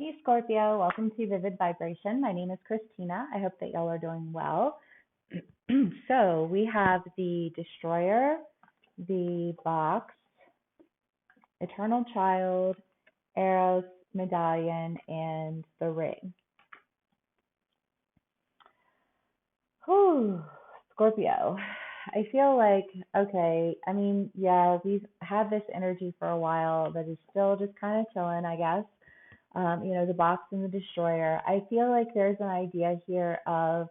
Hey Scorpio, welcome to Vivid Vibration. My name is Christina. I hope that y'all are doing well. So we have the Destroyer, the Box, Eternal Child, Eros, Medallion, and the Ring. Whew, Scorpio. I feel like, okay, yeah, we've had this energy for a while that is still just kind of chilling, I guess. The Box and the Destroyer. I feel like there's an idea here of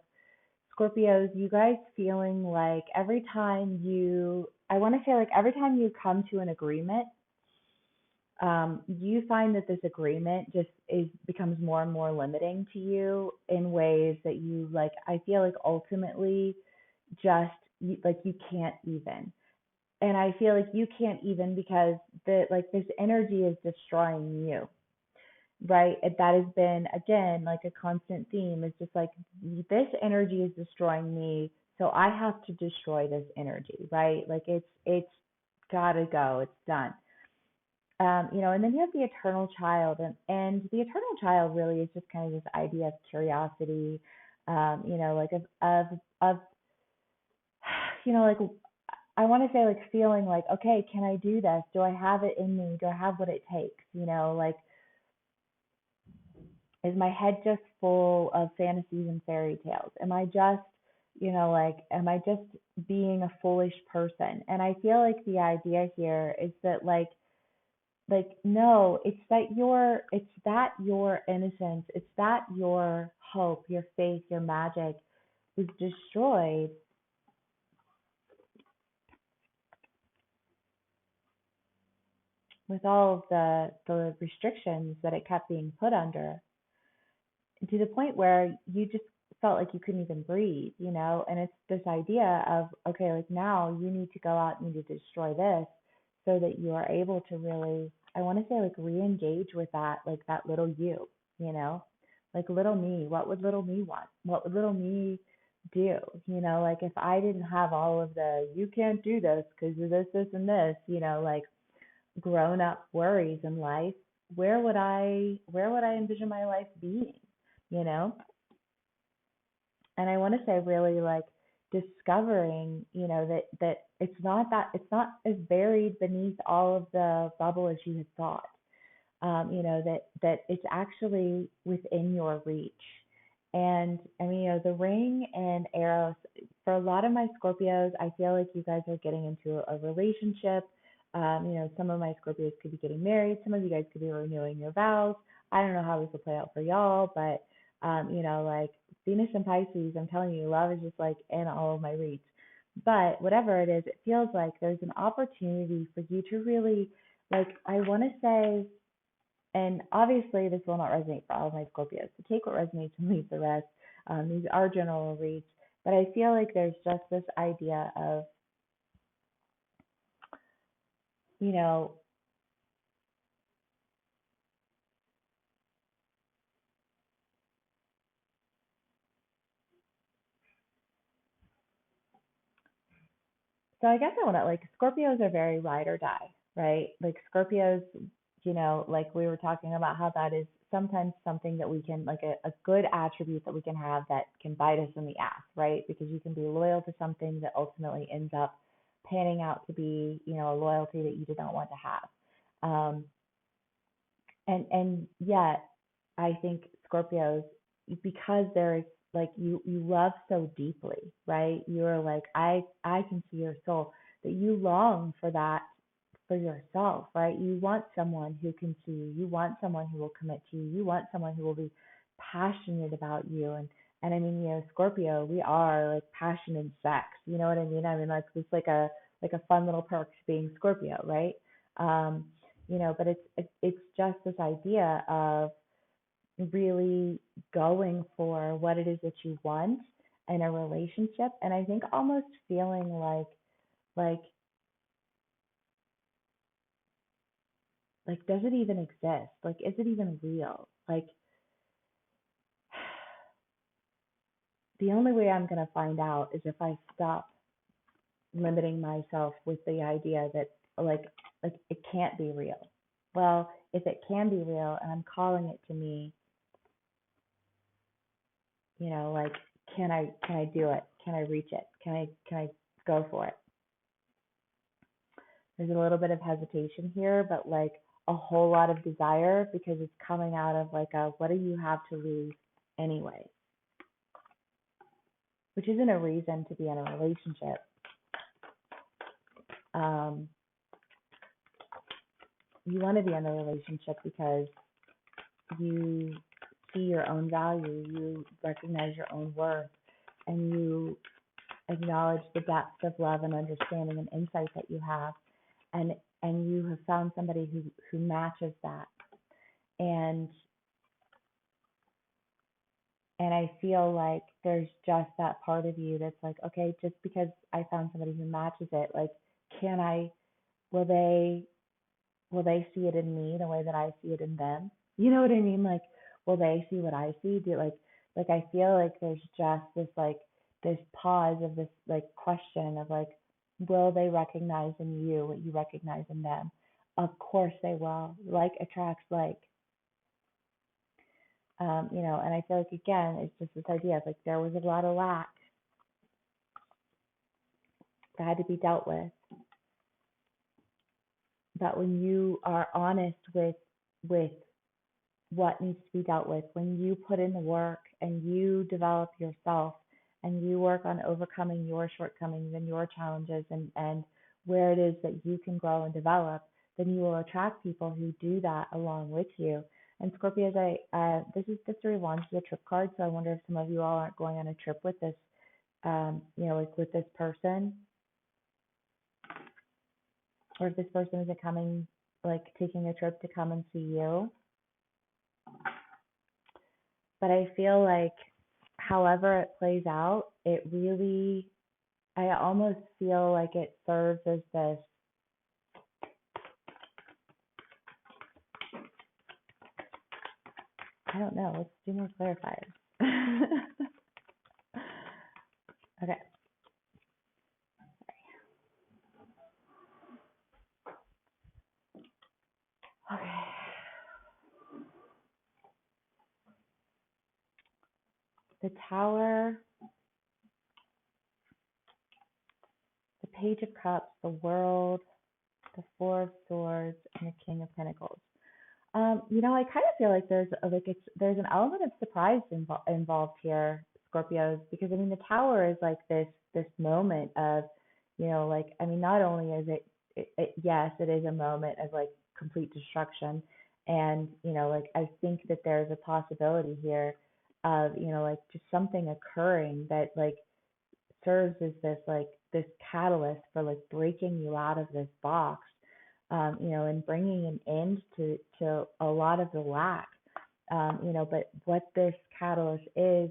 Scorpios, you guys feeling like I want to say like every time you come to an agreement, you find that this agreement just becomes more and more limiting to you in ways that you like. I feel like ultimately, just you can't even, and I feel like you can't even because this energy is destroying you, right? That has been again like a constant theme. It's just like this energy is destroying me, so I have to destroy this energy, right? Like it's gotta go. It's done. And then you have the eternal child, and the eternal child really is just kind of this idea of curiosity, like of like I want to say like feeling like, okay, can I do this? Do I have it in me? Do I have what it takes? Like is my head just full of fantasies and fairy tales? Am I just, am I just being a foolish person? And I feel like the idea here is that no, it's that your innocence, it's that your hope, your faith, your magic was destroyed with all of the restrictions that it kept being put under, to the point where you just felt like you couldn't even breathe, and it's this idea of, okay, like now you need to go out and you need to destroy this so that you are able to really, I want to say like re-engage with that, like that little you know, like little me. What would little me want? What would little me do? Like if I didn't have all of the you can't do this because of this and this, like grown up worries in life, where would I envision my life being, you know? And I want to say really like discovering, that it's not as buried beneath all of the bubble as you had thought. That it's actually within your reach. And the ring and Eros, for a lot of my Scorpios, I feel like you guys are getting into a relationship. Some of my Scorpios could be getting married. Some of you guys could be renewing your vows. I don't know how this will play out for y'all, but like Venus and Pisces, I'm telling you, love is just like in all of my reach. But whatever it is, it feels like there's an opportunity for you to really, like, I want to say, and obviously, this will not resonate for all of my Scorpios. So take what resonates and leave the rest. These are general reads, but I feel like there's just this idea of, you know, so I guess I want to like Scorpios are very ride or die, right? Like Scorpios, like we were talking about how that is sometimes something that we can, like a good attribute that we can have that can bite us in the ass, right? Because you can be loyal to something that ultimately ends up panning out to be, a loyalty that you did not want to have. And yet I think Scorpios, because there's like you love so deeply, right? You're like, I can see your soul, that you long for that for yourself, right? You want someone who can see you. You want someone who will commit to you. You want someone who will be passionate about you. And Scorpio, we are like passion and sex. You know what I mean? I mean, like it's like a fun little perk to being Scorpio, right? Um, but it's just this idea of really going for what it is that you want in a relationship, and I think almost feeling like does it even exist? Like, is it even real? Like, the only way I'm going to find out is if I stop limiting myself with the idea that like it can't be real. well, if it can be real and I'm calling it to me, like, can I do it? Can I reach it? Can I go for it? There's a little bit of hesitation here, but like a whole lot of desire because it's coming out of like a what do you have to lose anyway? Which isn't a reason to be in a relationship. Um, you want to be in a relationship because you see your own value, you recognize your own worth, and you acknowledge the depth of love and understanding and insight that you have, and you have found somebody who matches that, and I feel like there's just that part of you that's like, okay, just because I found somebody who matches it, like, can I? Will they see it in me the way that I see it in them? You know what I mean? Like, will they see what I see? Do like I feel like there's just this like this pause of this like question of like, will they recognize in you what you recognize in them? Of course they will. Like attracts like. And I feel like again, it's just this idea of like there was a lot of lack that had to be dealt with. But when you are honest with what needs to be dealt with, when you put in the work and you develop yourself and you work on overcoming your shortcomings and your challenges and where it is that you can grow and develop, then you will attract people who do that along with you. And Scorpios, this is the three wands, the trip card. So I wonder if some of you all aren't going on a trip with this, like with this person, or if this person isn't coming, like taking a trip to come and see you. But I feel like however it plays out, it really, I almost feel like it serves as this, I don't know, let's do more clarifiers. Okay. Okay. The Tower, the Page of Cups, the World, the Four of Swords, and the King of Pentacles. I kind of feel like there's an element of surprise involved here, Scorpios, because I mean the Tower is like this moment of, like I mean not only is it yes it is a moment of like complete destruction, and like I think that there's a possibility here of like just something occurring that like serves as this catalyst for like breaking you out of this box, and bringing an end to a lot of the lack. But what this catalyst is,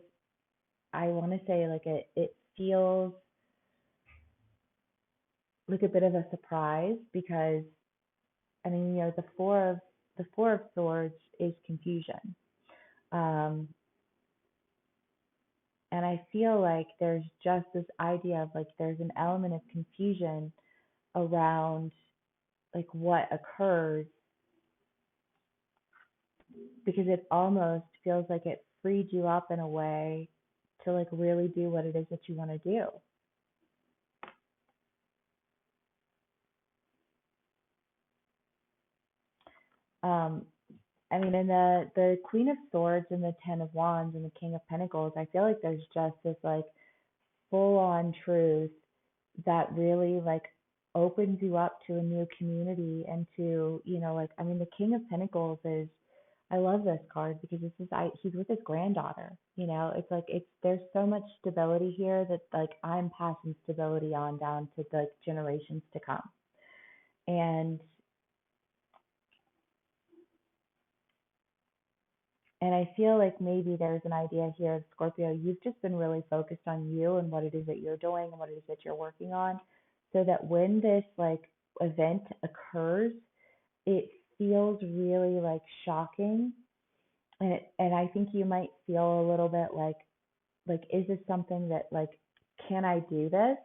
I want to say like it feels like a bit of a surprise because I mean, the four of swords is confusion. Um, and I feel like there's just this idea of like there's an element of confusion around like what occurs because it almost feels like it freed you up in a way to like really do what it is that you want to do. Um, I mean, in the Queen of Swords and the Ten of Wands and the King of Pentacles, I feel like there's just this like full on truth that really like opens you up to a new community and to, like I mean the King of Pentacles is, I love this card because he's with his granddaughter. It's like there's so much stability here that like I'm passing stability on down to the generations to come. And I feel like maybe there's an idea here of Scorpio, you've just been really focused on you and what it is that you're doing and what it is that you're working on, so that when this like event occurs, it feels really like shocking. And I think you might feel a little bit like is this something that like, can I do this?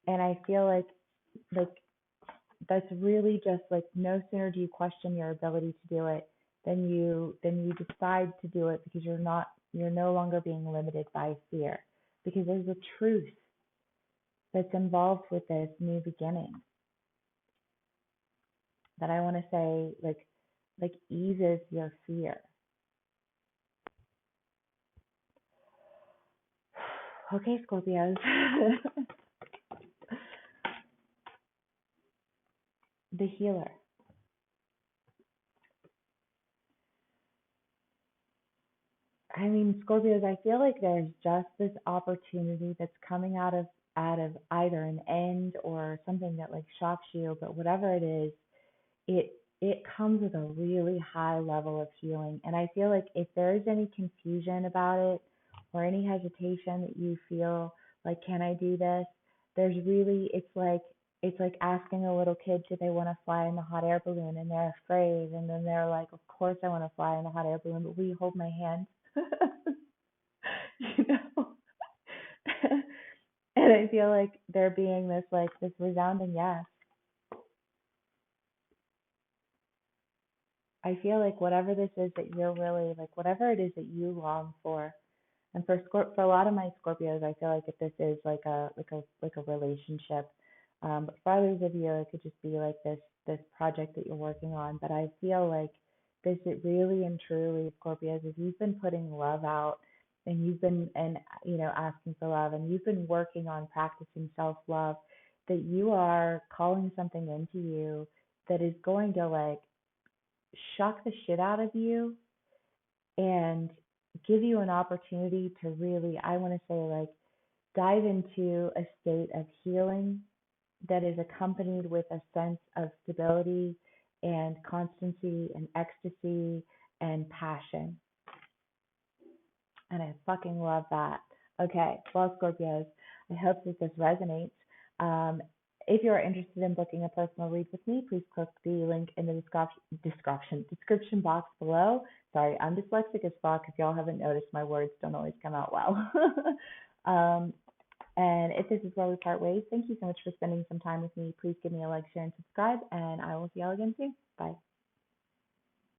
And I feel like that's really just like no sooner do you question your ability to do it than you decide to do it because you're no longer being limited by fear because there's a truth that's involved with this new beginning that I want to say like eases your fear. Okay, Scorpios. The healer. I mean, Scorpios, I feel like there's just this opportunity that's coming out of either an end or something that like shocks you, but whatever it is, it it comes with a really high level of healing. And I feel like if there is any confusion about it or any hesitation that you feel like, can I do this? There's really it's like asking a little kid, do they want to fly in the hot air balloon? And they're afraid, and then they're like, of course I want to fly in the hot air balloon, but will you hold my hand? you know. And I feel like there being this resounding yes. I feel like whatever this is that you're really like, whatever it is that you long for, and for a lot of my Scorpios, I feel like if this is like a relationship, but for others of you, it could just be like this project that you're working on. But I feel like this it really and truly, Scorpios, if you've been putting love out and you've been and asking for love and you've been working on practicing self love, that you are calling something into you that is going to like shock the shit out of you and give you an opportunity to really, I want to say, like, dive into a state of healing that is accompanied with a sense of stability and constancy and ecstasy and passion. And I fucking love that. Okay, well, Scorpios, I hope that this resonates. Um, if you are interested in booking a personal read with me, please click the link in the description box below. Sorry, I'm dyslexic as fuck. If y'all haven't noticed, my words don't always come out well. um, and if this is where we part ways, thank you so much for spending some time with me. Please give me a like, share, and subscribe, and I will see y'all again soon. Bye.